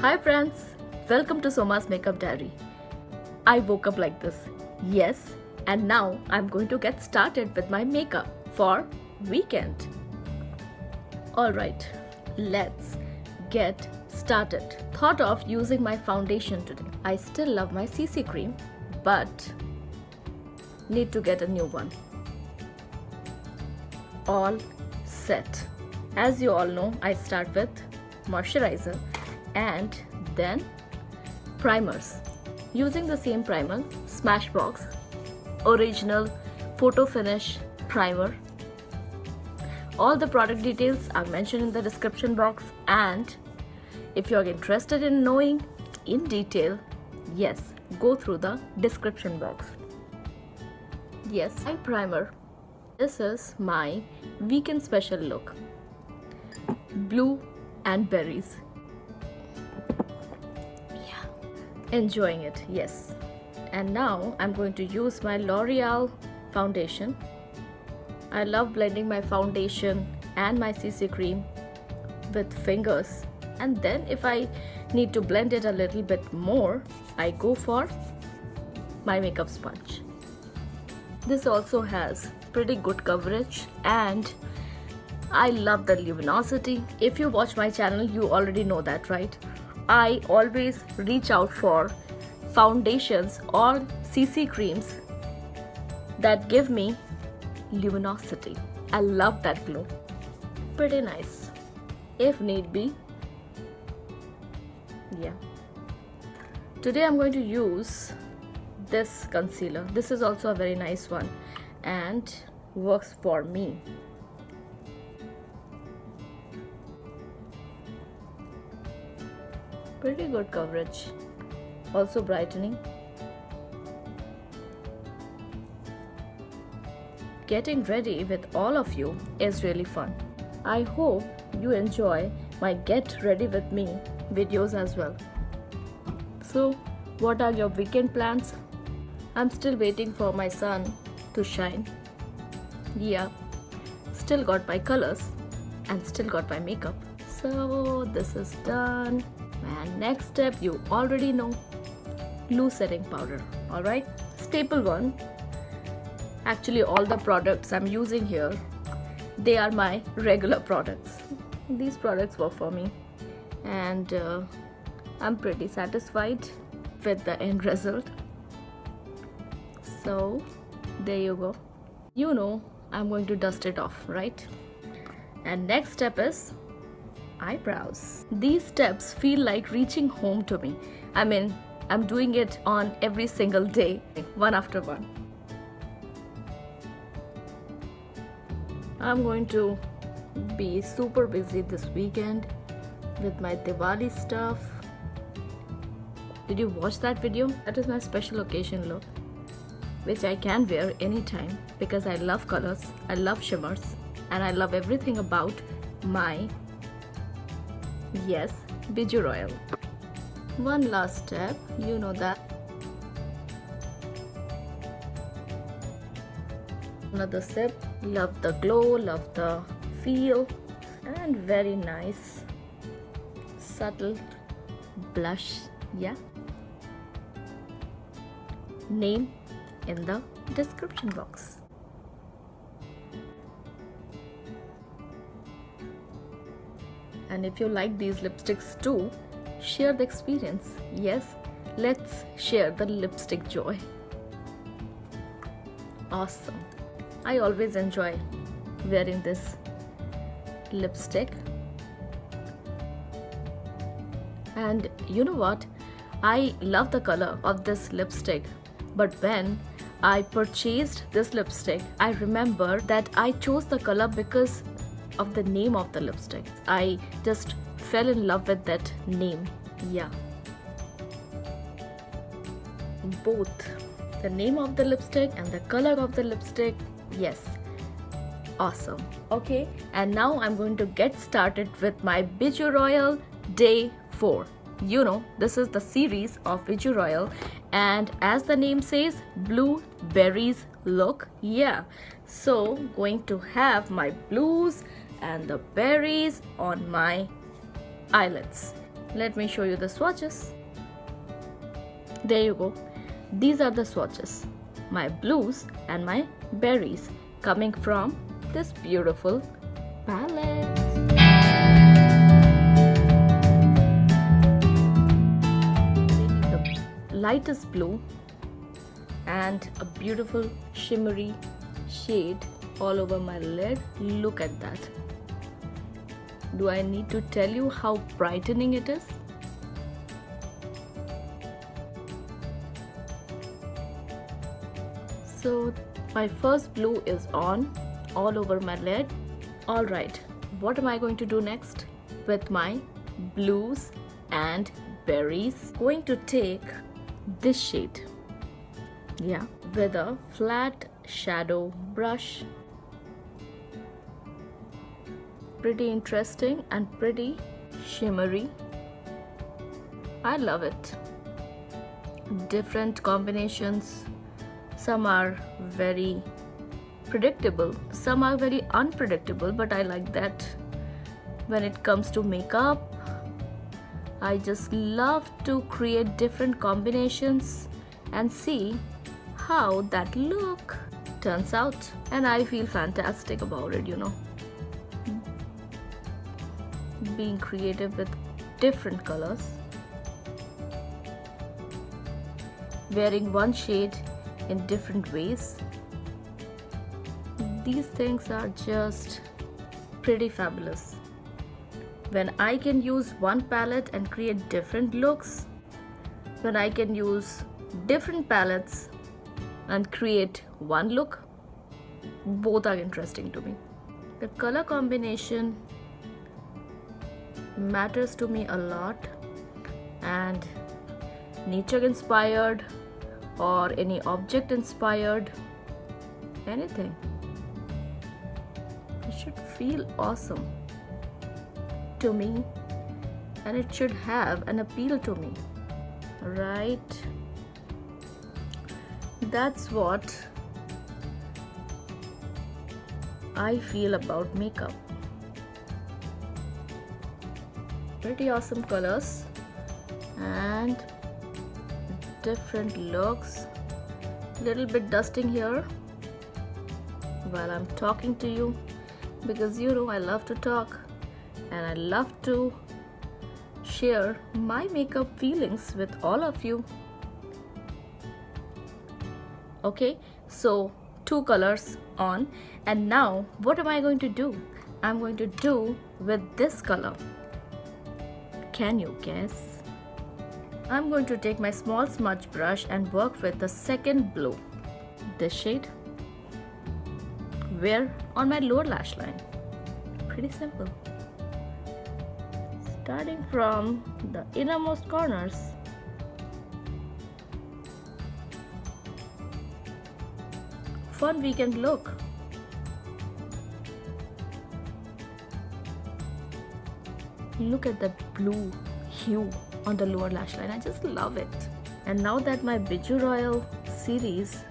Hi friends, welcome to Soma's Makeup Diary. I woke up like this, yes, and now I'm going to get started with my makeup for weekend. Alright, let's get started. Thought of using my foundation today. I still love my CC cream, but need to get a new one. All set. As you all know, I start with moisturizer and then primers. Using the same primer, Smashbox Original Photo Finish Primer. All the product details are mentioned in the description box, and if you are interested in knowing in detail, yes, go through the description box. Yes, my primer. This is my weekend special look. Blue and berries. Yeah, enjoying it, yes. And now I'm going to use my L'Oreal foundation. I love blending my foundation and my CC cream with fingers, and then if I need to blend it a little bit more, I go for my makeup sponge. This also has pretty good coverage and I love the luminosity. If you watch my channel, you already know that, right? I always reach out for foundations or CC creams that give me luminosity. I love that glow. Pretty nice. If need be, yeah. Today I'm going to use this concealer. This is also a very nice one and works for me. Pretty good coverage, also brightening. Getting ready with all of you is really fun. I hope you enjoy my get ready with me videos as well. So, what are your weekend plans? I'm still waiting for my sun to shine. Yeah, still got my colors and still got my makeup. So this is done. And next step, you already know, loose setting powder. Alright, staple one. Actually, all the products I'm using here, they are my regular products. These products work for me, and I'm pretty satisfied with the end result. So there you go. You know, I'm going to dust it off, right? And next step is eyebrows. These steps feel like reaching home to me. I mean, I'm doing it on every single day, one after one. I'm going to be super busy this weekend with my Diwali stuff. Did you watch that video? That is my special occasion look, which I can wear anytime because I love colors, I love shimmers, and I love everything about my, yes, Bijoux Royal. One last step, you know that. Another sip. Love the glow, love the feel, and very nice subtle blush. Yeah, name in the description box. And if you like these lipsticks too, share the experience. Yes, let's share the lipstick joy. Awesome. I always enjoy wearing this lipstick. And you know what? I love the color of this lipstick, but when I purchased this lipstick, I remember that I chose the color because of the name of the lipstick. I just fell in love with that name. Yeah, both the name of the lipstick and the color of the lipstick, yes, awesome. Okay, and now I'm going to get started with my Bijoux Royal Day 4. You know, this is the series of Bijoux Royal, and as the name says, blueberries look. Yeah, so going to have my blues and the berries on my eyelids. let me show you the swatches. There you go. These are the swatches, my blues and my berries, coming from this beautiful palette. The lightest blue and a beautiful shimmery shade all over my lid. Look at that. Do I need to tell you how brightening it is? So my first blue is on all over my lid. Alright, what am I going to do next with my blues and berries? Going to take this shade, yeah, with a flat shadow brush. Pretty interesting and pretty shimmery. I love it. Different combinations. Some are very predictable, some are very unpredictable, but I like that. When it comes to makeup, I just love to create different combinations and see how that look turns out, and I feel fantastic about it, you know. Being creative with different colors, wearing one shade in different ways. These things are just pretty fabulous. When I can use one palette and create different looks, when I can use different palettes and create one look, both are interesting to me. The color combination matters to me a lot, and nature inspired or any object inspired, anything, it should feel awesome to me and it should have an appeal to me, right? That's what I feel about makeup. Pretty awesome colors and different looks. Little bit dusting here while I'm talking to you, because you know I love to talk and I love to share my makeup feelings with all of you. Okay, so 2 colors on, and now what am I going to do? I'm going to do with this color. Can you guess? I'm going to take my small smudge brush and work with the second blue, this shade, where on my lower lash line. Pretty simple. Starting from the innermost corners. Fun weekend look. Look at that blue hue on the lower lash line. I just love it. And now that my Bijoux Royal series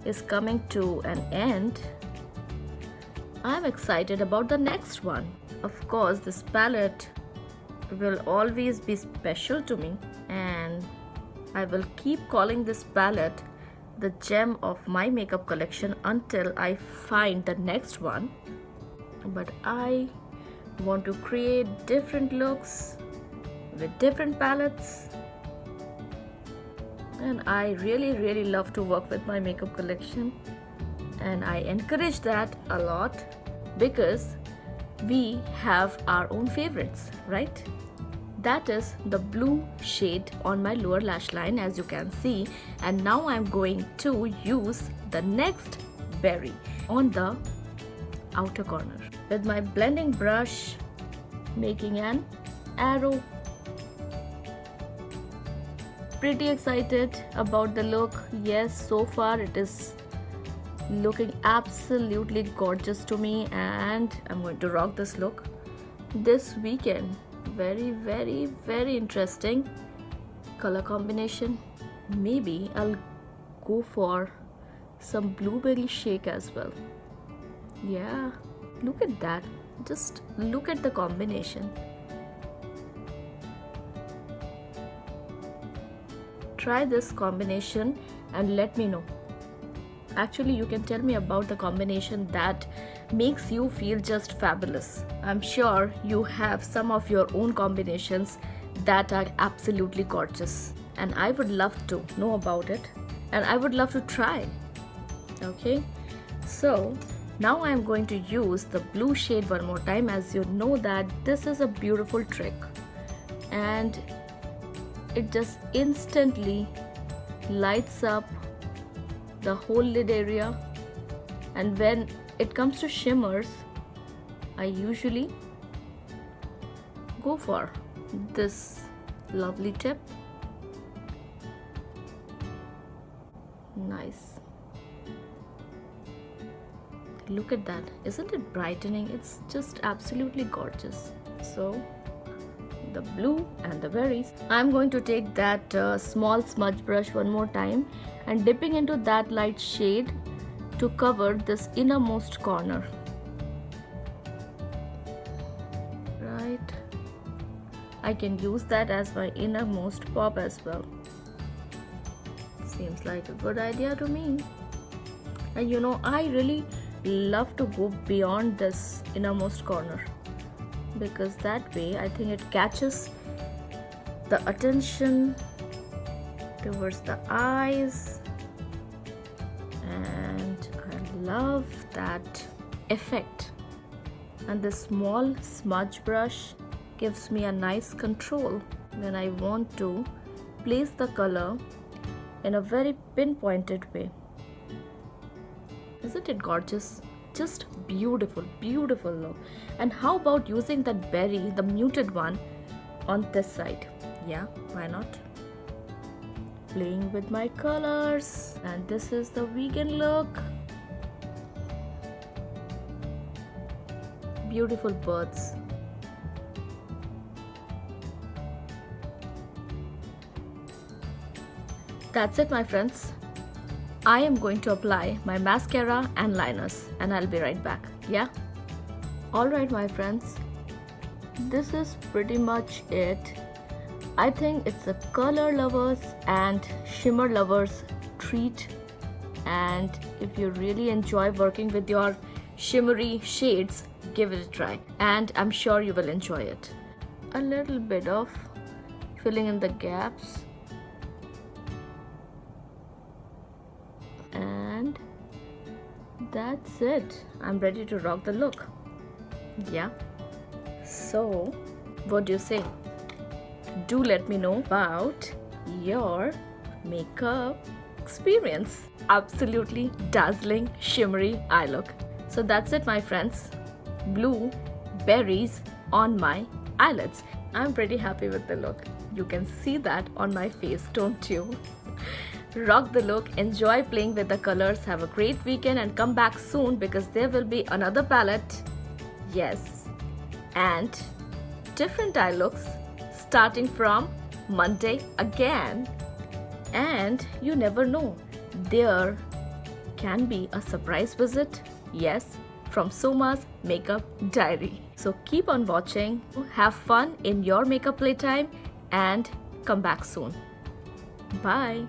is coming to an end, I'm excited about the next one. Of course, this palette will always be special to me, and I will keep calling this palette the gem of my makeup collection until I find the next one. But I want to create different looks with different palettes, and I really love to work with my makeup collection, and I encourage that a lot because we have our own favorites, right? That is the blue shade on my lower lash line, as you can see, and now I'm going to use the next berry on the outer corner with my blending brush, making an arrow. Pretty excited about the look. Yes, so far it is looking absolutely gorgeous to me, and I'm going to rock this look this weekend. Very interesting color combination. Maybe I'll go for some blueberry shake as well. Yeah, look at that. Just look at the combination. try this combination and let me know. Actually, you can tell me about the combination that makes you feel just fabulous. I'm sure you have some of your own combinations that are absolutely gorgeous, and I would love to know about it, and I would love to try. Okay, so now I'm going to use the blue shade one more time. As you know that this is a beautiful trick and it just instantly lights up the whole lid area. And when it comes to shimmers, I usually go for this lovely tip. Nice. Look at that, isn't it brightening? It's just absolutely gorgeous. So the blue and the berries. I'm going to take that small smudge brush one more time and dipping into that light shade to cover this innermost corner. Right. I can use that as my innermost pop as well. Seems like a good idea to me. And you know, I really love to go beyond this innermost corner, because that way I think it catches the attention towards the eyes, and I love that effect. And this small smudge brush gives me a nice control when I want to place the color in a very pinpointed way. Isn't it gorgeous? Just beautiful, beautiful look. And how about using that berry, the muted one, on this side? Yeah, why not? Playing with my colors, and this is the vegan look. Beautiful birds. That's it, my friends. I am going to apply my mascara and liners, and I'll be right back. Yeah? Alright, my friends. This is pretty much it. I think it's a color lovers and shimmer lovers treat. And if you really enjoy working with your shimmery shades, give it a try. And I'm sure you will enjoy it. A little bit of filling in the gaps. And that's it. I'm ready to rock the look. Yeah. So, what do you say? Do let me know about your makeup experience. Absolutely dazzling, shimmery eye look. So that's it, my friends. Blue berries on my eyelids. I'm pretty happy with the look. You can see that on my face, don't you? Rock the look, enjoy playing with the colors, have a great weekend and come back soon because there will be another palette. Yes, and different eye looks starting from Monday again. And you never know, there can be a surprise visit, yes, from Soma's Makeup Diary. So keep on watching, have fun in your makeup playtime and come back soon. Bye.